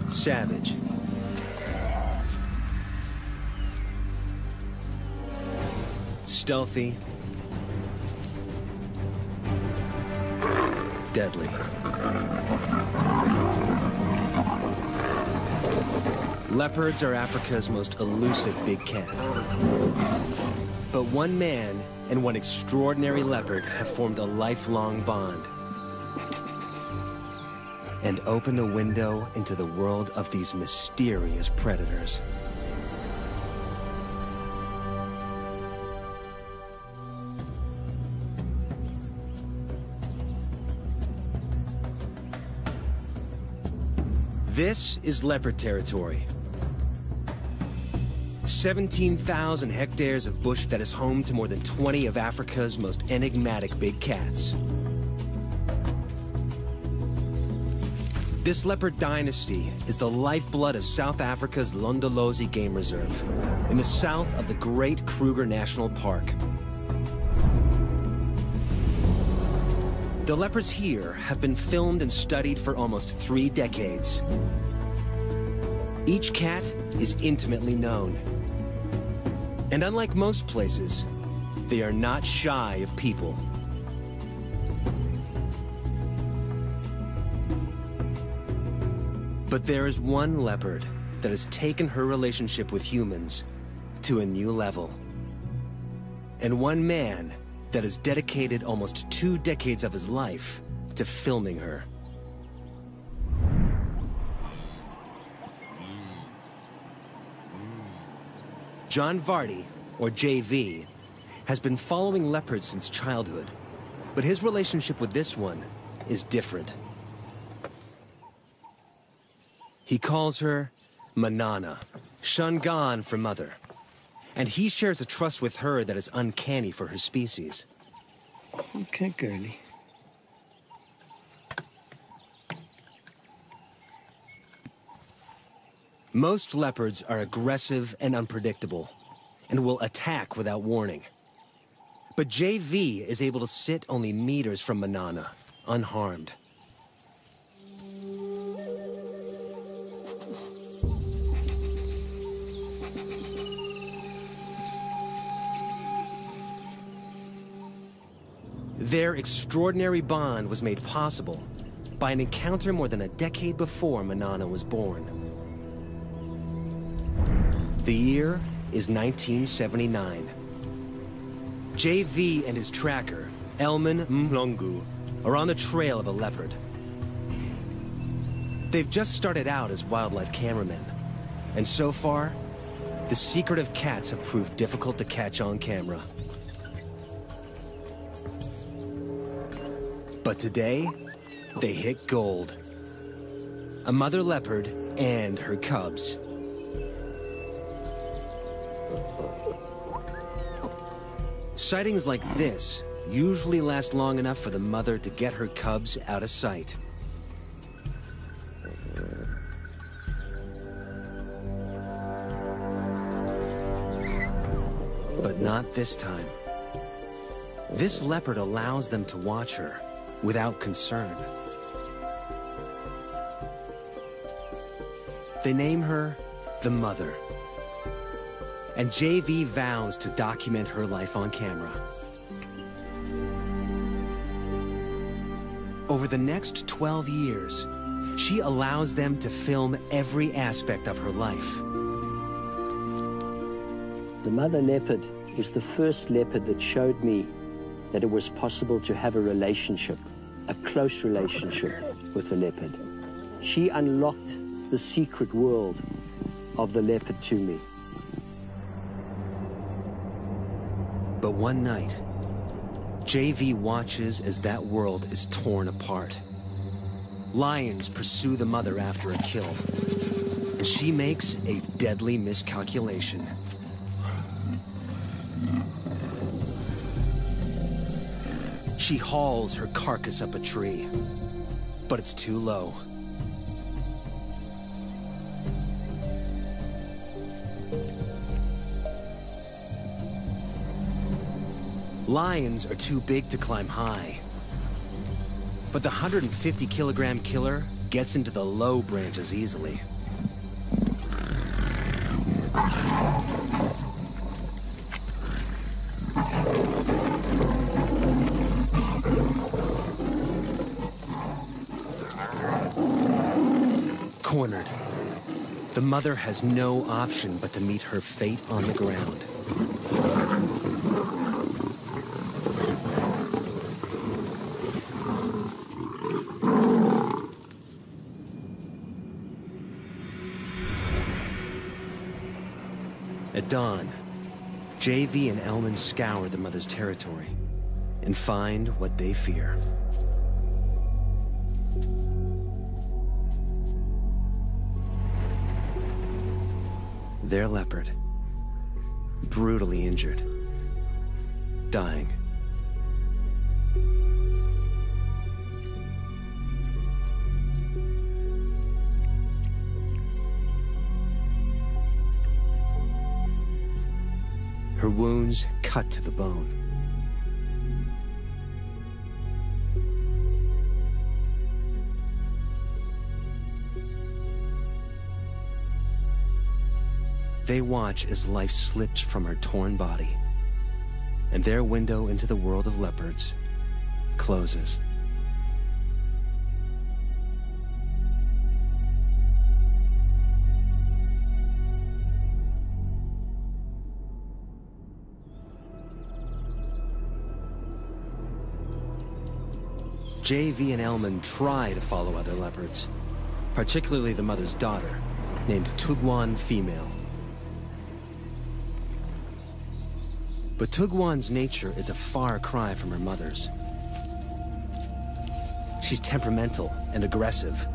Savage. Stealthy. Deadly. Leopards are Africa's most elusive big cat. But one man and one extraordinary leopard have formed a lifelong bond and opened a window into the world of these mysterious predators. This is leopard territory. 17,000 hectares of bush that is home to more than 20 of Africa's most enigmatic big cats. This leopard dynasty is the lifeblood of South Africa's Londolozi Game Reserve, in the south of the Great Kruger National Park. The leopards here have been filmed and studied for almost 3 decades. Each cat is intimately known. And unlike most places, they are not shy of people. But there is one leopard that has taken her relationship with humans to a new level. And one man that has dedicated almost 2 decades of his life to filming her. John Vardy, or JV, has been following leopards since childhood, but his relationship with this one is different. He calls her Manana, Shangan for mother, and he shares a trust with her that is uncanny for her species. Okay, girlie. Most leopards are aggressive and unpredictable, and will attack without warning. But JV is able to sit only meters from Manana, unharmed. Their extraordinary bond was made possible by an encounter more than a decade before Manana was born. The year is 1979. JV and his tracker, Elman Mlongu, are on the trail of a leopard. They've just started out as wildlife cameramen, and so far, the secretive cats have proved difficult to catch on camera. But today, they hit gold. A mother leopard and her cubs. Sightings like this usually last long enough for the mother to get her cubs out of sight. But not this time. This leopard allows them to watch her without concern. They name her the Mother. And JV vows to document her life on camera. Over the next 12 years, she allows them to film every aspect of her life. The mother leopard is the first leopard that showed me that it was possible to have a relationship, a close relationship with the leopard. She unlocked the secret world of the leopard to me. But one night, JV watches as that world is torn apart. Lions pursue the mother after a kill, and she makes a deadly miscalculation. She hauls her carcass up a tree, but it's too low. Lions are too big to climb high, but the 150-kilogram killer gets into the low branches easily. Cornered, the mother has no option but to meet her fate on the ground. At dawn, JV and Elman scour the mother's territory and find what they fear. Their leopard, brutally injured, dying. Her wounds cut to the bone. They watch as life slips from her torn body, and their window into the world of leopards closes. JV and Elman try to follow other leopards, particularly the mother's daughter, named Tugwan Female. But Tugwan's nature is a far cry from her mother's. She's temperamental and aggressive,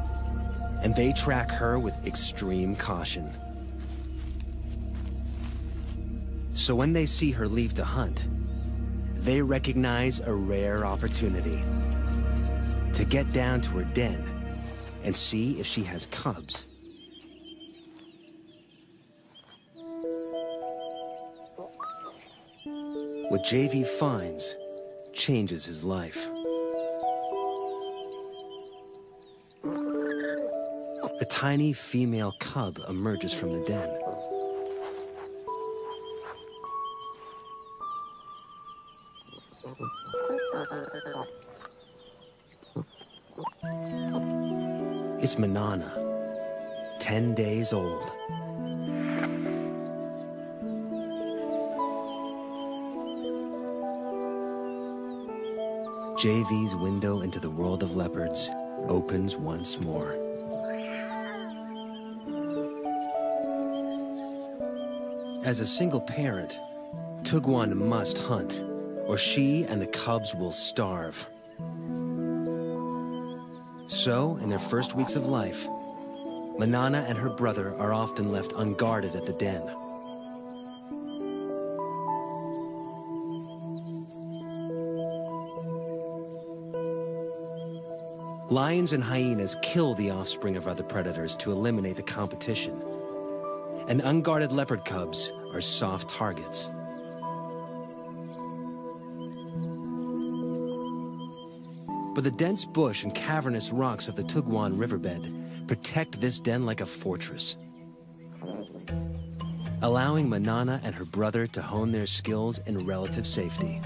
and they track her with extreme caution. So when they see her leave to hunt, they recognize a rare opportunity to get down to her den and see if she has cubs. What JV finds changes his life. A tiny female cub emerges from the den. It's Manana, 10 days old. JV's window into the world of leopards opens once more. As a single parent, Tugwan must hunt, or she and the cubs will starve. So, in their first weeks of life, Manana and her brother are often left unguarded at the den. Lions and hyenas kill the offspring of other predators to eliminate the competition, and unguarded leopard cubs are soft targets. But the dense bush and cavernous rocks of the Tugwan riverbed protect this den like a fortress, allowing Manana and her brother to hone their skills in relative safety.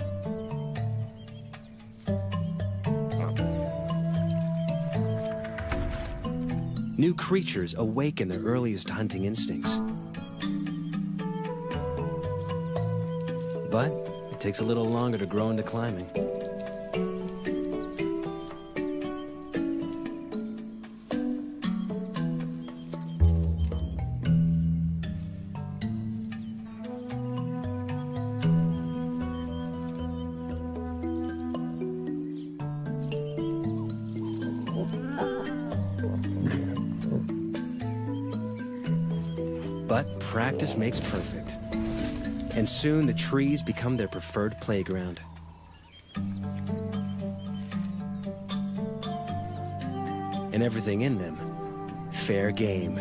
New creatures awaken their earliest hunting instincts. But it takes a little longer to grow into climbing. But practice makes perfect. And soon the trees become their preferred playground. And everything in them, fair game.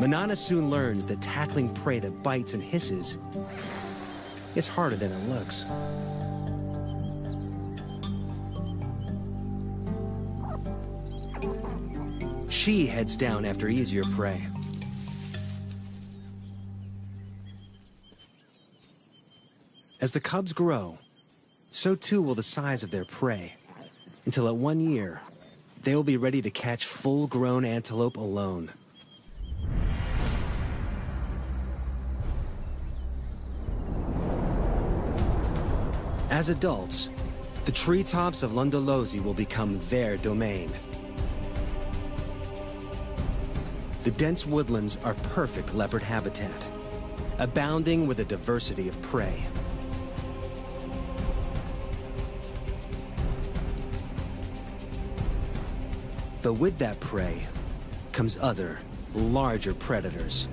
Manana soon learns that tackling prey that bites and hisses is harder than it looks. She heads down after easier prey. As the cubs grow, So too will the size of their prey, until at 1 year, they will be ready to catch full-grown antelope alone. As adults, the treetops of Londolozi will become their domain. The dense woodlands are perfect leopard habitat, abounding with a diversity of prey. But with that prey comes other, larger predators.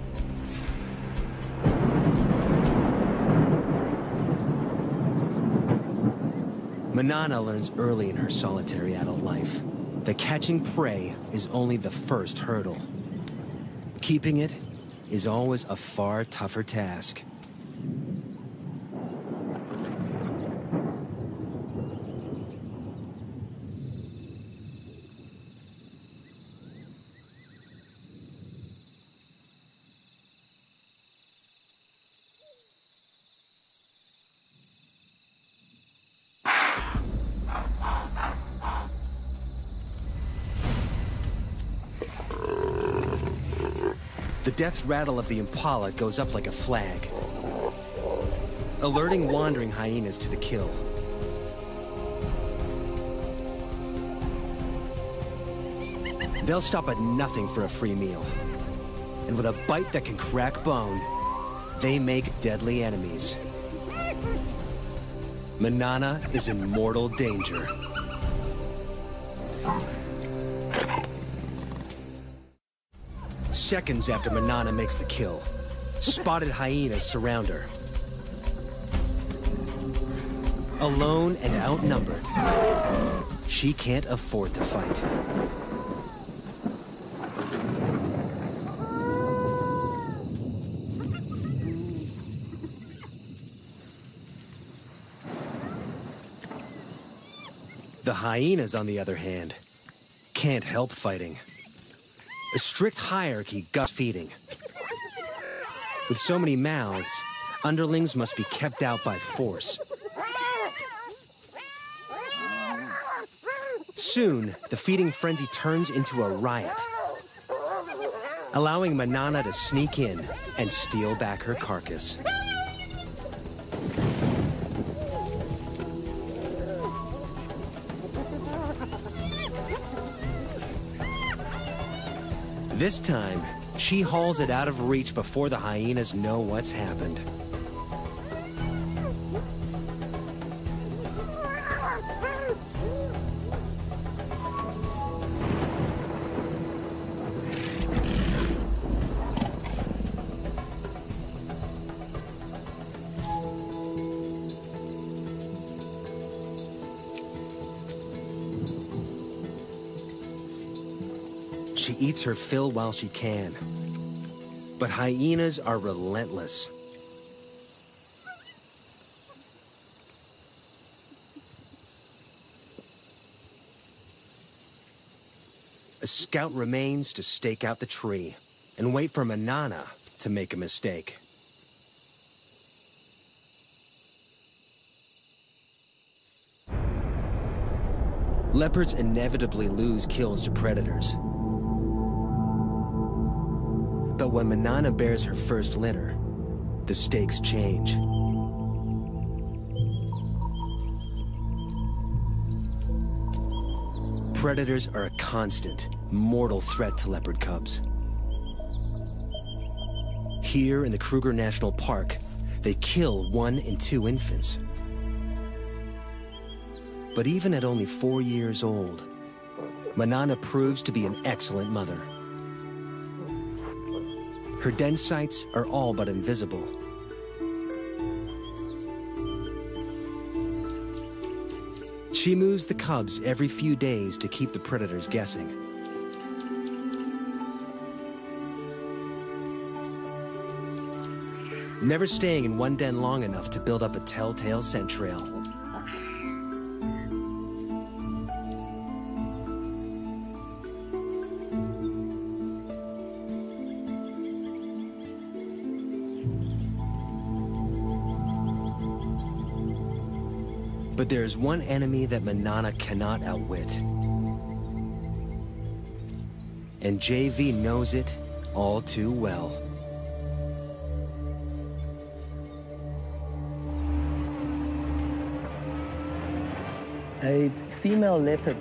Manana learns early in her solitary adult life that catching prey is only the first hurdle. Keeping it is always a far tougher task. The death rattle of the impala goes up like a flag, alerting wandering hyenas to the kill. They'll stop at nothing for a free meal. And with a bite that can crack bone, they make deadly enemies. Manana is in mortal danger. Seconds after Manana makes the kill, spotted hyenas surround her. Alone and outnumbered, she can't afford to fight. The hyenas, on the other hand, can't help fighting. A strict hierarchy guts feeding. With so many mouths, underlings must be kept out by force. Soon, the feeding frenzy turns into a riot, allowing Manana to sneak in and steal back her carcass. This time, she hauls it out of reach before the hyenas know what's happened. She eats her fill while she can. But hyenas are relentless. A scout remains to stake out the tree and wait for Manana to make a mistake. Leopards inevitably lose kills to predators. But when Manana bears her first litter, the stakes change. Predators are a constant, mortal threat to leopard cubs. Here in the Kruger National Park, they kill 1 in 2 infants. But even at only 4 years old, Manana proves to be an excellent mother. Her den sites are all but invisible. She moves the cubs every few days to keep the predators guessing. Never staying in one den long enough to build up a telltale scent trail. But there's one enemy that Manana cannot outwit. And JV knows it all too well. A female leopard,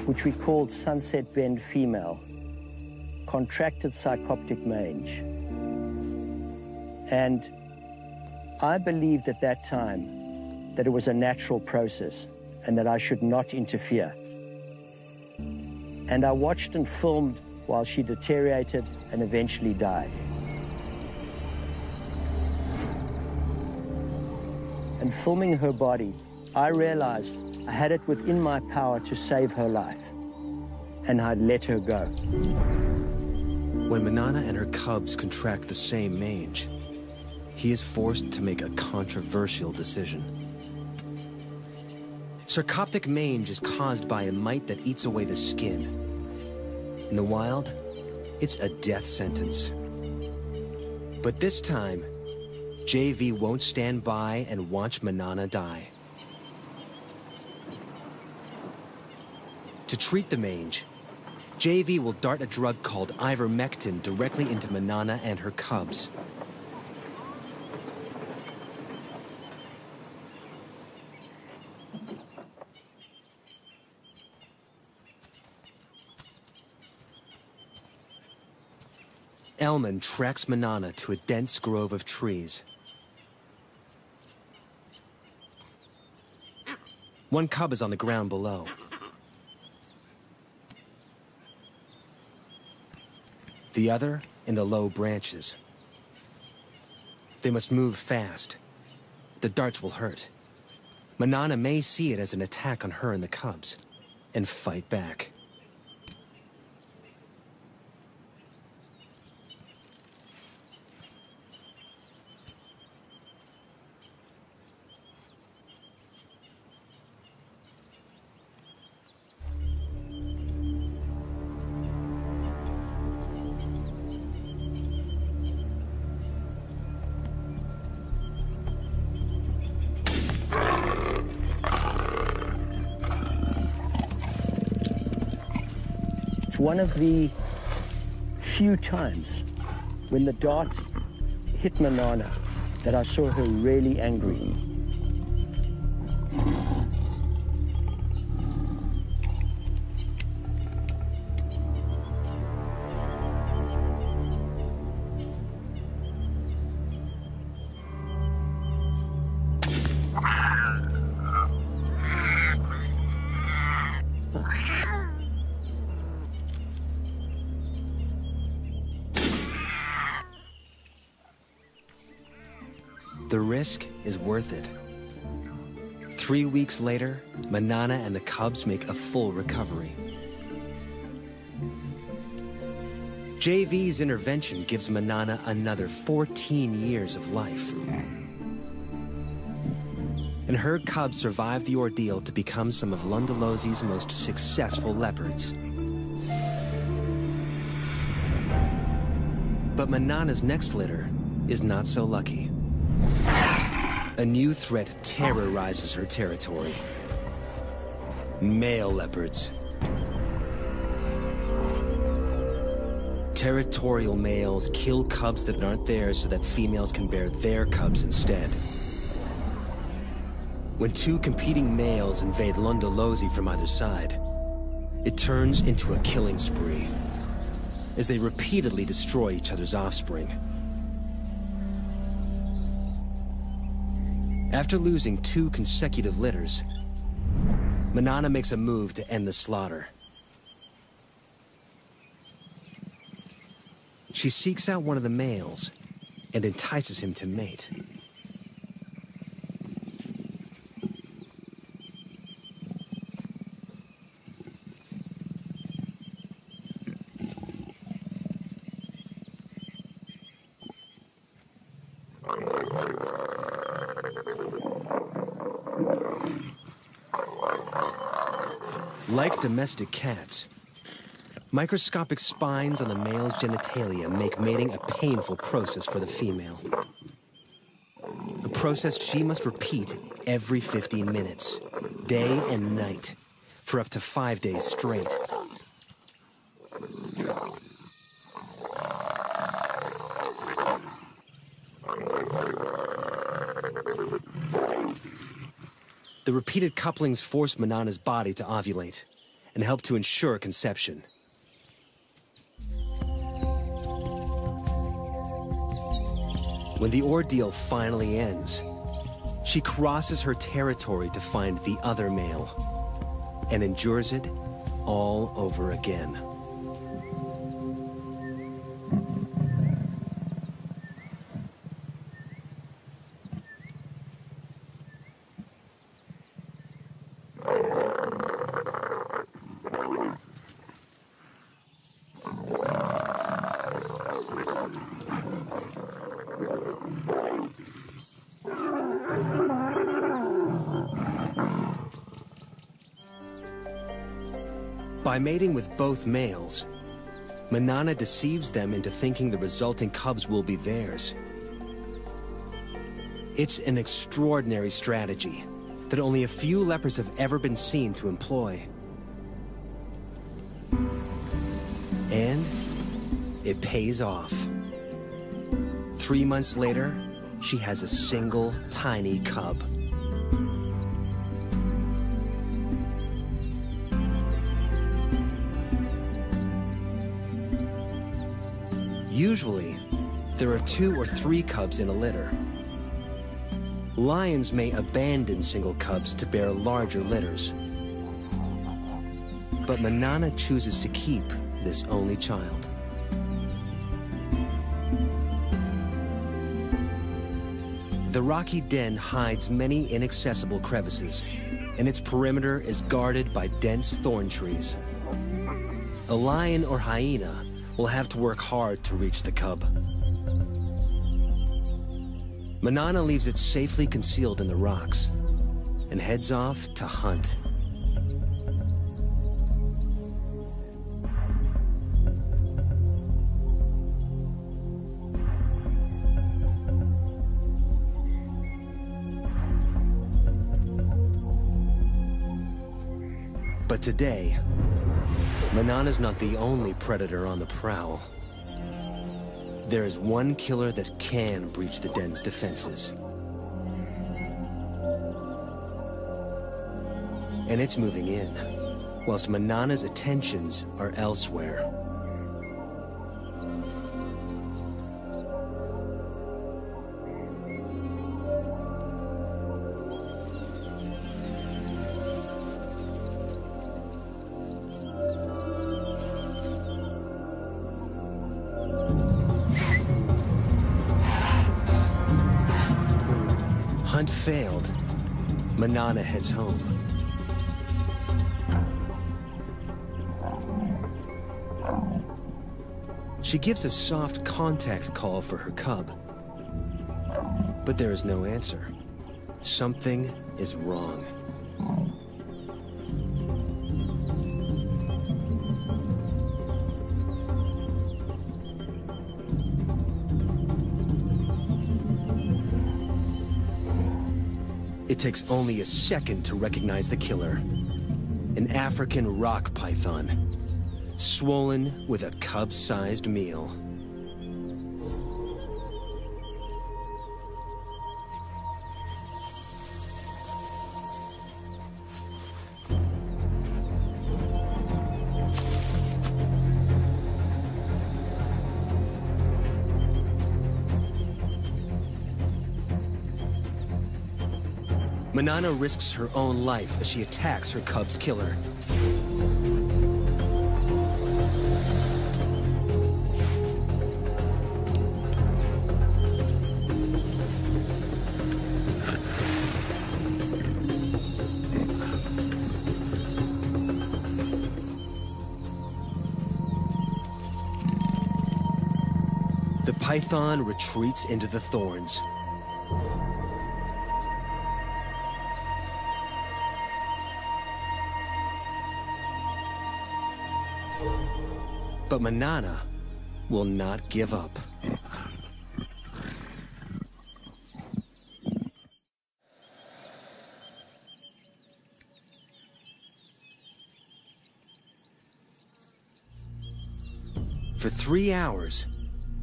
which we called Sunset Bend female, contracted psychoptic mange. And I believed at that time that it was a natural process and that I should not interfere. And I watched and filmed while she deteriorated and eventually died. And filming her body, I realized I had it within my power to save her life, and I'd let her go. When Manana and her cubs contract the same mange, he is forced to make a controversial decision. Sarcoptic mange is caused by a mite that eats away the skin. In the wild, it's a death sentence. But this time, JV won't stand by and watch Manana die. To treat the mange, JV will dart a drug called ivermectin directly into Manana and her cubs. Elman tracks Manana to a dense grove of trees. One cub is on the ground below. The other in the low branches. They must move fast. The darts will hurt. Manana may see it as an attack on her and the cubs, and fight back. It's one of the few times when the dart hit Manana that I saw her really angry. The risk is worth it. 3 weeks later, Manana and the cubs make a full recovery. JV's intervention gives Manana another 14 years of life. And her cubs survive the ordeal to become some of Lundalosi's most successful leopards. But Manana's next litter is not so lucky. A new threat terrorizes her territory. Male leopards. Territorial males kill cubs that aren't theirs so that females can bear their cubs instead. When two competing males invade Lundalosi from either side, it turns into a killing spree, as they repeatedly destroy each other's offspring. After losing 2 consecutive litters, Manana makes a move to end the slaughter. She seeks out one of the males and entices him to mate. Like domestic cats, microscopic spines on the male's genitalia make mating a painful process for the female. A process she must repeat every 15 minutes, day and night, for up to 5 days straight. The repeated couplings force Manana's body to ovulate and help to ensure conception. When the ordeal finally ends, she crosses her territory to find the other male and endures it all over again. By mating with both males, Manana deceives them into thinking the resulting cubs will be theirs. It's an extraordinary strategy that only a few leopards have ever been seen to employ. And it pays off. 3 months later, she has a single tiny cub. Usually, there are 2 or 3 cubs in a litter. Lions may abandon single cubs to bear larger litters. But Manana chooses to keep this only child. The rocky den hides many inaccessible crevices, and its perimeter is guarded by dense thorn trees. A lion or hyena will have to work hard to reach the cub. Manana leaves it safely concealed in the rocks and heads off to hunt. But today, Manana's not the only predator on the prowl. There is one killer that can breach the den's defenses. And it's moving in, whilst Manana's attentions are elsewhere. Hunt failed, Manana heads home. She gives a soft contact call for her cub, but there is no answer. Something is wrong. It takes only a second to recognize the killer. An African rock python, swollen with a cub-sized meal. Manana risks her own life as she attacks her cub's killer. The python retreats into the thorns. But Manana will not give up. For 3 hours,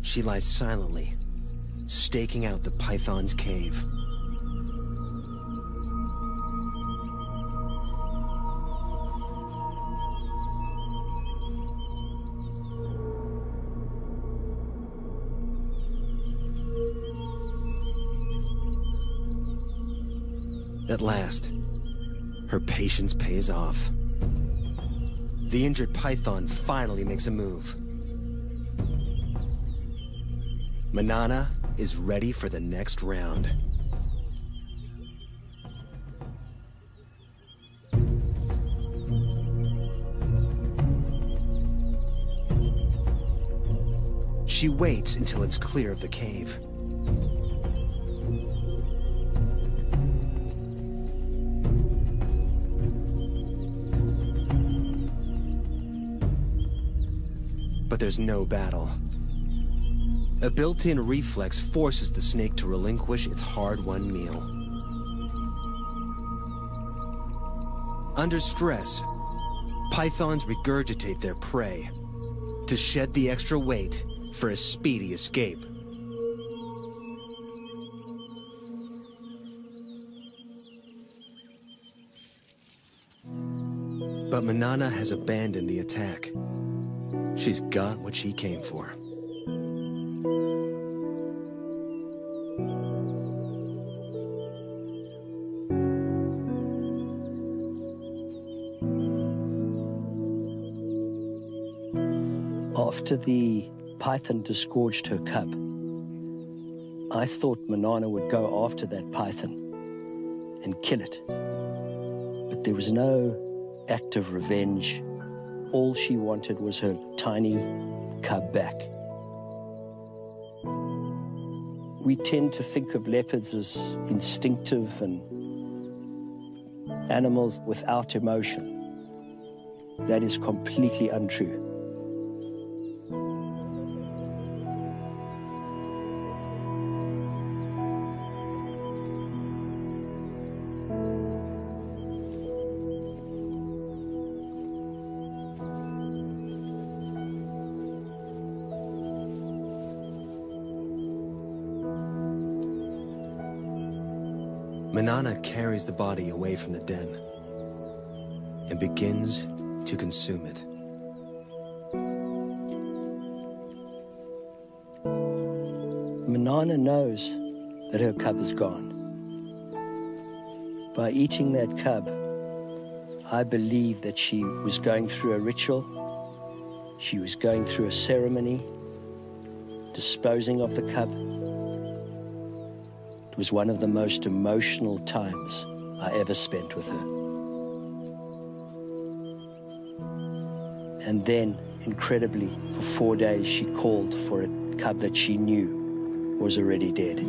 she lies silently, staking out the python's cave. At last, her patience pays off. The injured python finally makes a move. Manana is ready for the next round. She waits until it's clear of the cave. But there's no battle. A built-in reflex forces the snake to relinquish its hard-won meal. Under stress, pythons regurgitate their prey to shed the extra weight for a speedy escape. But Manana has abandoned the attack. She's got what she came for. After the python disgorged her cub, I thought Manana would go after that python and kill it. But there was no act of revenge. All she wanted was her tiny cub back. We tend to think of leopards as instinctive and animals without emotion. That is completely untrue. Manana carries the body away from the den and begins to consume it. Manana knows that her cub is gone. By eating that cub, I believe that she was going through a ritual, she was going through a ceremony, disposing of the cub. It was one of the most emotional times I ever spent with her. And then, incredibly, for 4 days, she called for a cub that she knew was already dead.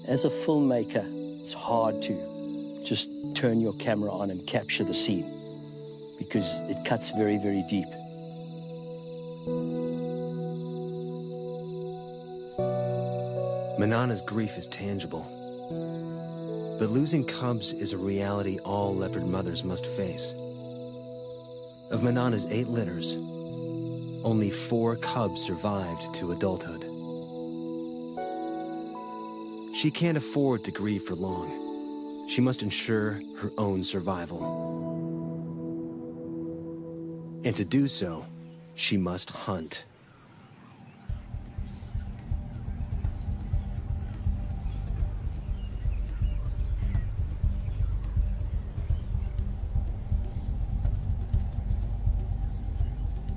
As a filmmaker, it's hard to just turn your camera on and capture the scene because it cuts very, very deep. Manana's grief is tangible, but losing cubs is a reality all leopard mothers must face. Of Manana's 8 litters, only 4 cubs survived to adulthood. She can't afford to grieve for long. She must ensure her own survival. And to do so, she must hunt.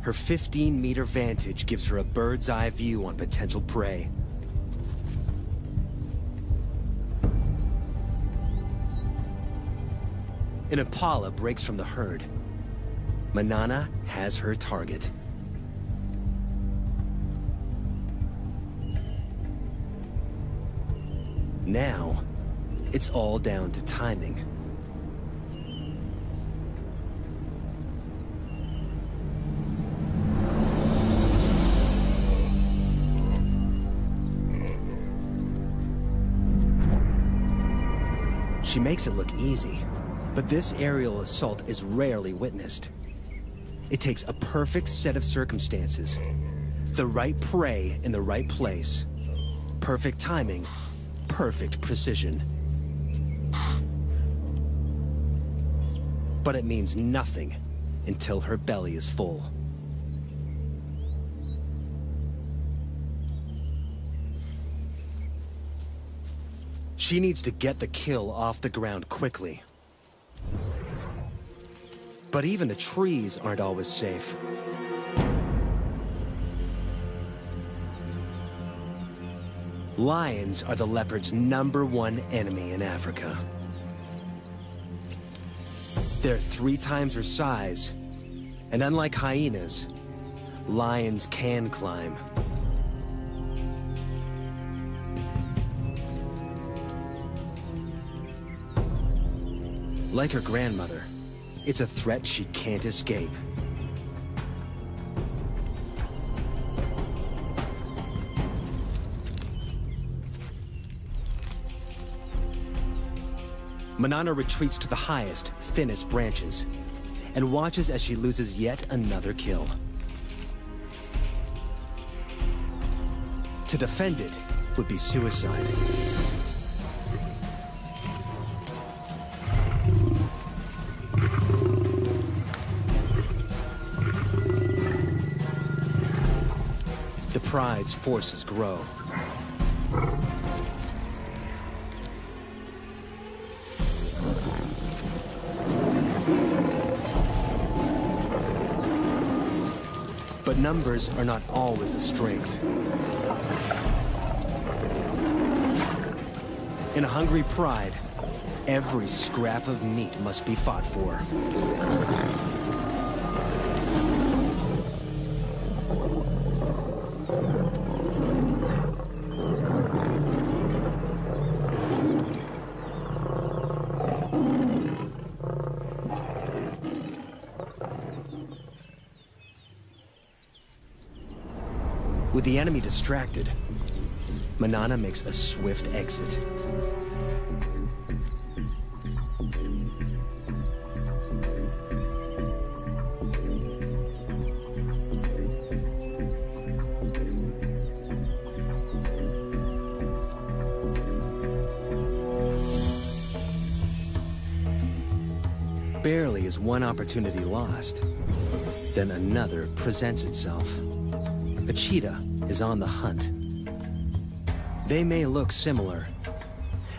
Her 15-meter vantage gives her a bird's-eye view on potential prey. An impala breaks from the herd. Manana has her target. Now, it's all down to timing. She makes it look easy, but this aerial assault is rarely witnessed. It takes a perfect set of circumstances, the right prey in the right place, perfect timing, perfect precision. But it means nothing until her belly is full. She needs to get the kill off the ground quickly. But even the trees aren't always safe. Lions are the leopard's #1 enemy in Africa. They're 3 times her size, and unlike hyenas, lions can climb. Like her grandmother, it's a threat she can't escape. Manana retreats to the highest, thinnest branches, and watches as she loses yet another kill. To defend it would be suicide. The pride's forces grow. But numbers are not always a strength. In a hungry pride, every scrap of meat must be fought for. With the enemy distracted, Manana makes a swift exit. Barely is one opportunity lost, then another presents itself. A cheetah is on the hunt. They may look similar,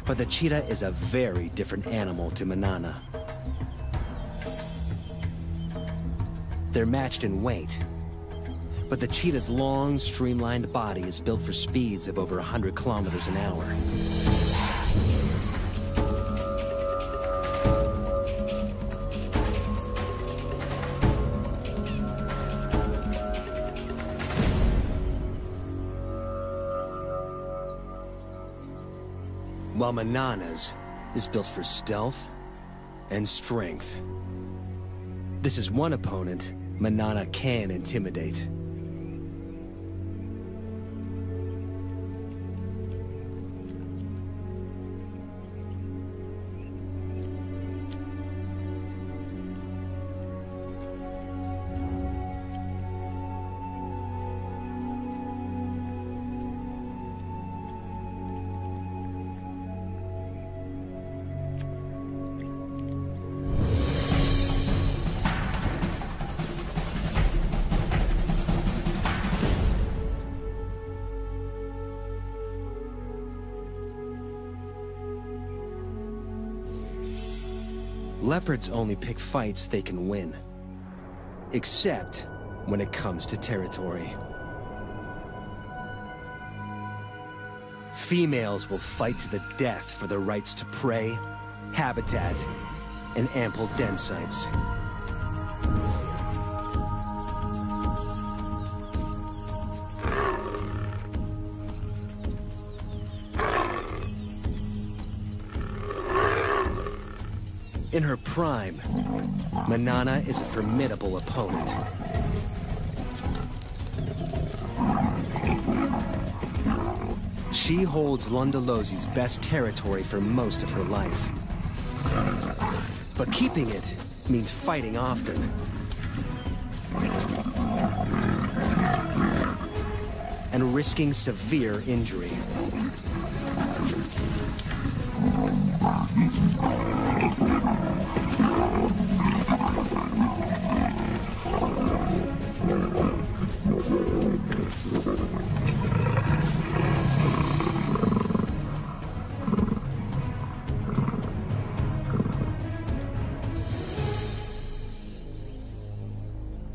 but the cheetah is a very different animal to Manana. They're matched in weight, but the cheetah's long, streamlined body is built for speeds of over 100 kilometers an hour. While Manana's is built for stealth and strength. This is one opponent Manana can intimidate. Leopards only pick fights they can win. Except when it comes to territory. Females will fight to the death for their rights to prey, habitat, and ample den sites. In her prime, Manana is a formidable opponent. She holds Londolosi's best territory for most of her life. But keeping it means fighting often. And risking severe injury.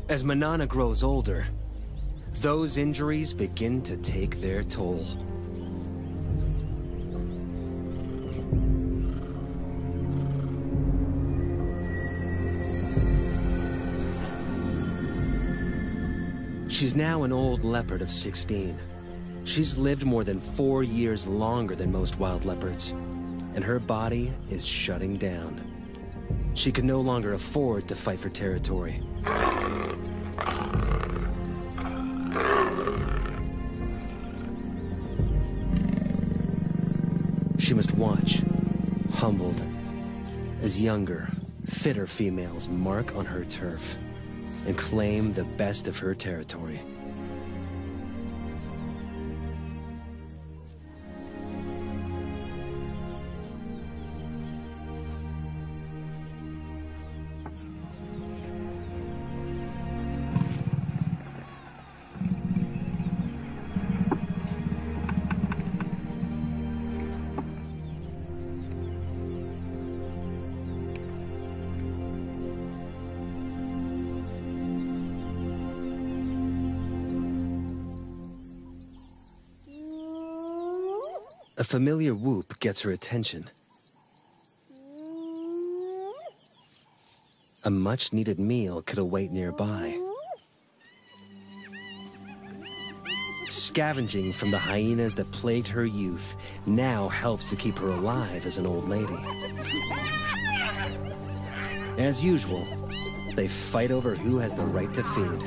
As Manana grows older, those injuries begin to take their toll. She's now an old leopard of 16. She's lived more than 4 years longer than most wild leopards, and her body is shutting down. She can no longer afford to fight for territory. She must watch, humbled, as younger, fitter females mark on her turf and claim the best of her territory. A familiar whoop gets her attention. A much-needed meal could await nearby. Scavenging from the hyenas that plagued her youth now helps to keep her alive as an old lady. As usual, they fight over who has the right to feed.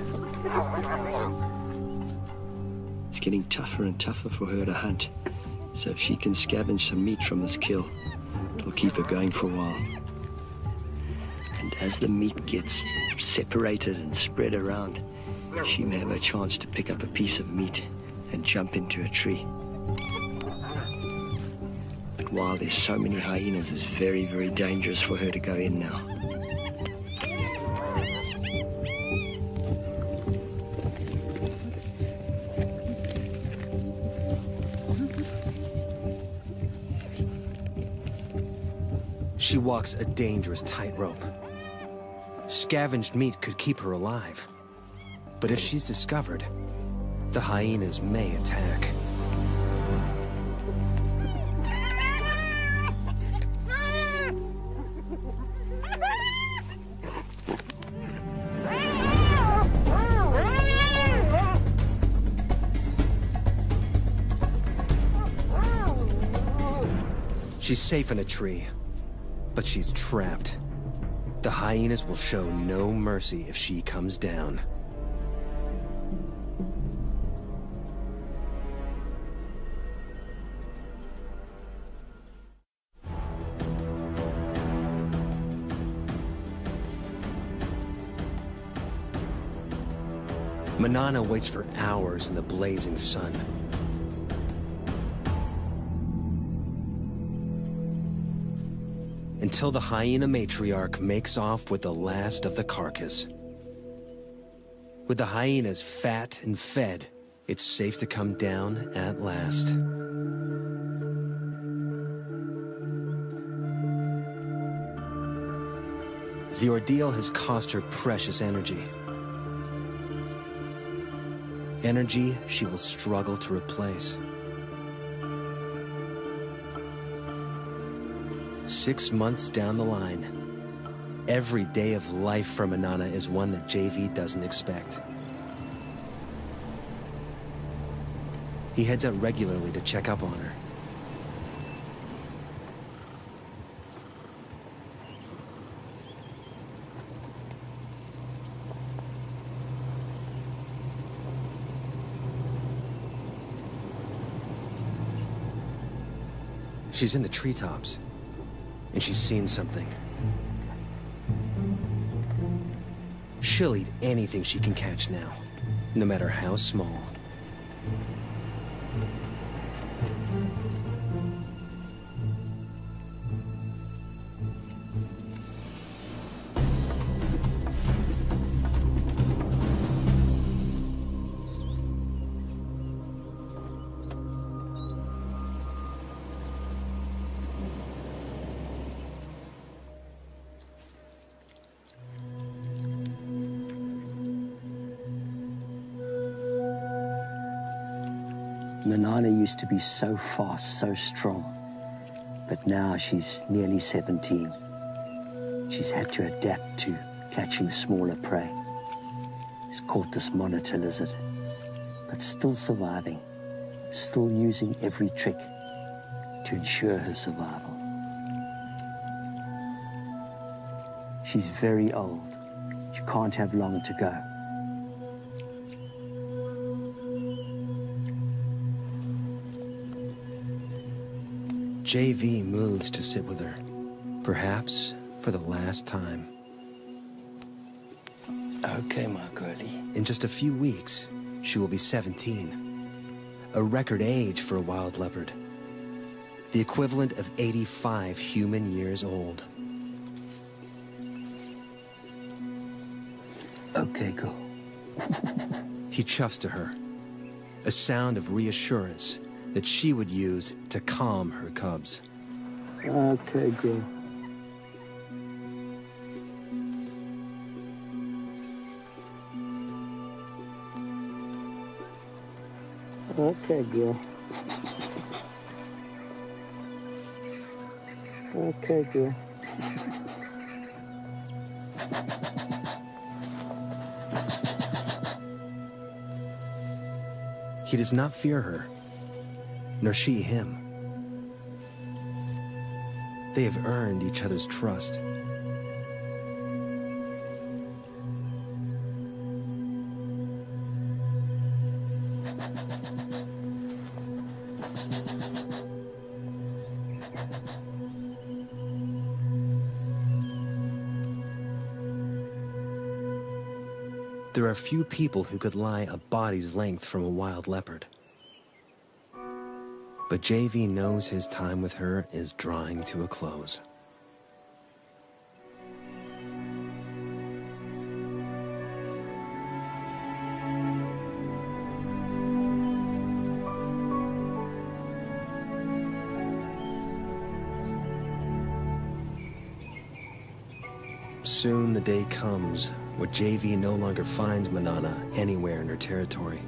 It's getting tougher and tougher for her to hunt. So if she can scavenge some meat from this kill, it'll keep her going for a while. And as the meat gets separated and spread around, she may have a chance to pick up a piece of meat and jump into a tree. But while there's so many hyenas, it's very, very dangerous for her to go in now. She walks a dangerous tightrope. Scavenged meat could keep her alive. But if she's discovered, the hyenas may attack. She's safe in a tree. But she's trapped. The hyenas will show no mercy if she comes down. Manana waits for hours in the blazing sun. Until the hyena matriarch makes off with the last of the carcass. With the hyenas fat and fed, it's safe to come down at last. The ordeal has cost her precious energy. Energy she will struggle to replace. 6 months down the line, every day of life for Manana is one that JV doesn't expect. He heads out regularly to check up on her. She's in the treetops, and she's seen something. She'll eat anything she can catch now, no matter how small. Manana used to be so fast, so strong, but now she's nearly 17. She's had to adapt to catching smaller prey. She's caught this monitor lizard, but still surviving, still using every trick to ensure her survival. She's very old. She can't have long to go. JV moves to sit with her, perhaps for the last time. Okay, my girlie. In just a few weeks, she will be 17, a record age for a wild leopard, the equivalent of 85 human years old. Okay, go. He chuffs to her, a sound of reassurance that she would use to calm her cubs. Okay, girl. Okay, girl. Okay, girl. He does not fear her, nor she him. They have earned each other's trust. There are few people who could lie a body's length from a wild leopard. But JV knows his time with her is drawing to a close. Soon the day comes where JV no longer finds Manana anywhere in her territory.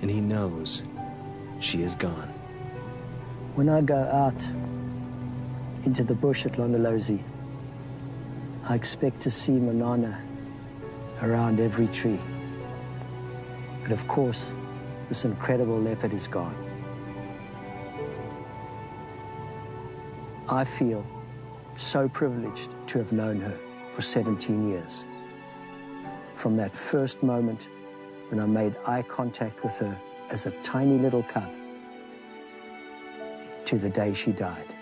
And he knows she is gone. When I go out into the bush at Londolozi, I expect to see Manana around every tree. But of course, this incredible leopard is gone. I feel so privileged to have known her for 17 years. From that first moment when I made eye contact with her as a tiny little cub to the day she died.